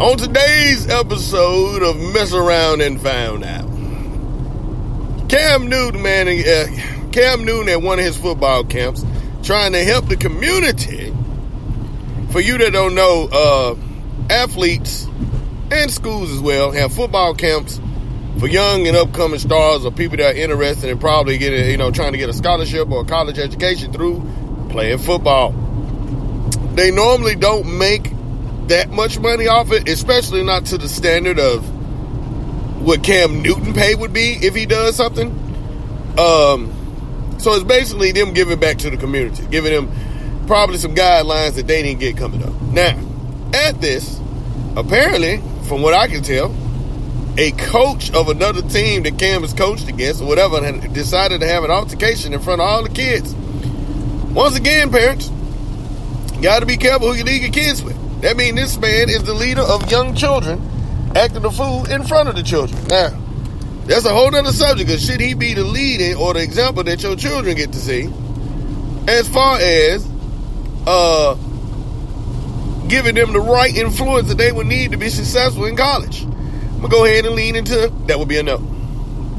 On today's episode of Mess Around and Found Out, Cam Newton at one of his football camps trying to help the community. For you that don't know, athletes and schools as well have football camps for young and upcoming stars or people that are interested in probably getting, trying to get a scholarship or a college education through playing football. They normally don't make that much money off it, especially not to the standard of what Cam Newton pay would be if he does something. So it's basically them giving back to the community, giving them probably some guidelines that they didn't get coming up. Now, at this, apparently, from what I can tell, a coach of another team that Cam has coached against or whatever had decided to have an altercation in front of all the kids. Once again, parents, got to be careful who you leave your kids with. That means this man is the leader of young children acting a fool in front of the children. Now, that's a whole other subject, because should he be the leading or the example that your children get to see as far as giving them the right influence that they would need to be successful in college? I'm going to go ahead and lean into that would be a no.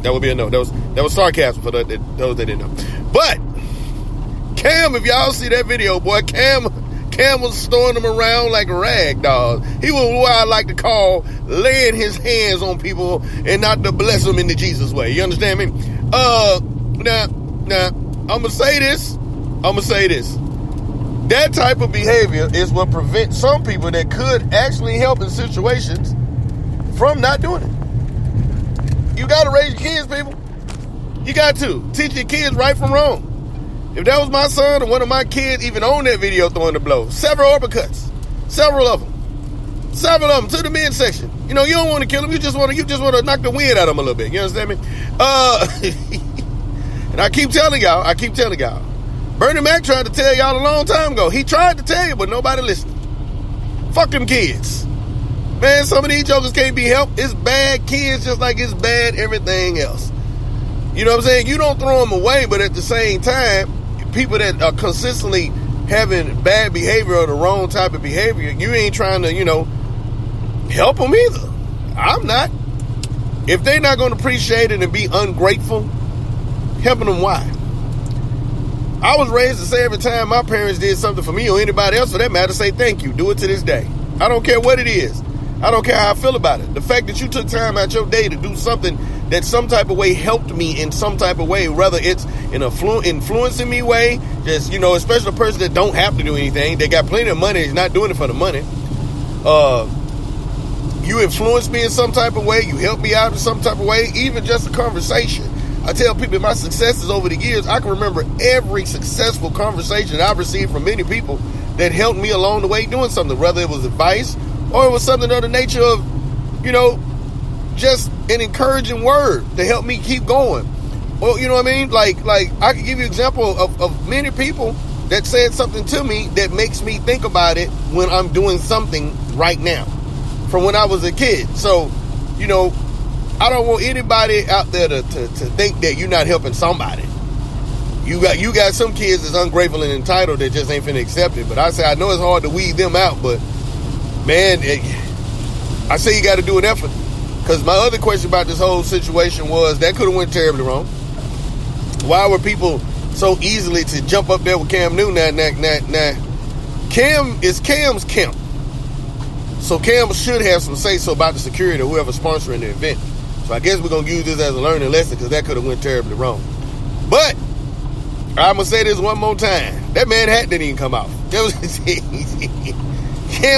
That would be a no. That was sarcasm for those that didn't know. But Cam, if y'all see that video, boy, Cam was throwing them around like a rag doll. He was what I like to call laying his hands on people and not to bless them in the Jesus way. You understand me? Now, I'm going to say this. That type of behavior is what prevents some people that could actually help in situations from not doing it. You got to raise your kids, people. You got to. Teach your kids right from wrong. If that was my son or one of my kids even on that video throwing the blow, several uppercuts, several of them to the midsection. You don't want to kill him. You just want to knock the wind out of him a little bit. You understand me? And I keep telling y'all, Bernie Mac tried to tell y'all a long time ago. He tried to tell you, but nobody listened. Fuck them kids. Man, some of these jokers can't be helped. It's bad kids just like it's bad everything else. You know what I'm saying? You don't throw them away, but at the same time, people that are consistently having bad behavior or the wrong type of behavior, you ain't trying to, help them either. I'm not. If they're not going to appreciate it and be ungrateful, helping them why? I was raised to say every time my parents did something for me or anybody else for that matter, say thank you. Do it to this day. I don't care what it is. I don't care how I feel about it. The fact that you took time out your day to do something that some type of way helped me in some type of way, whether it's in a influencing me way, just, especially a person that don't have to do anything, they got plenty of money, is not doing it for the money. You influence me in some type of way, you help me out in some type of way, even just a conversation. I tell people my successes over the years, I can remember every successful conversation I've received from many people that helped me along the way doing something, whether it was advice or it was something of the nature of, just an encouraging word to help me keep going. Well, you know what I mean? Like I can give you an example of many people that said something to me that makes me think about it when I'm doing something right now from when I was a kid. So, I don't want anybody out there to think that you're not helping somebody. You got some kids that's ungrateful and entitled that just ain't finna accept it. But I say, I know it's hard to weed them out, but man, I say you got to do an effort. Because my other question about this whole situation was, that could have went terribly wrong. Why were people so easily to jump up there with Cam Newton? Now, Cam is Cam's camp. So Cam should have some say-so about the security or whoever's sponsoring the event. So I guess we're going to use this as a learning lesson, because that could have went terribly wrong. But I'm going to say this one more time. That man hat didn't even come off. Cam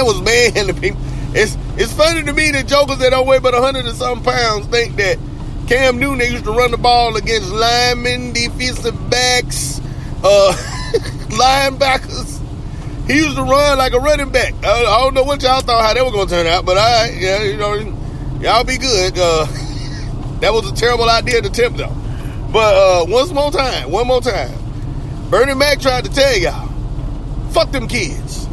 was mad to people. It's funny to me that jokers that don't weigh but 100 and something pounds think that Cam Newton, they used to run the ball against linemen, defensive backs, linebackers. He used to run like a running back. I don't know what y'all thought how that was going to turn out, but y'all be good. That was a terrible idea to attempt though. But one more time. Bernie Mac tried to tell y'all, fuck them kids.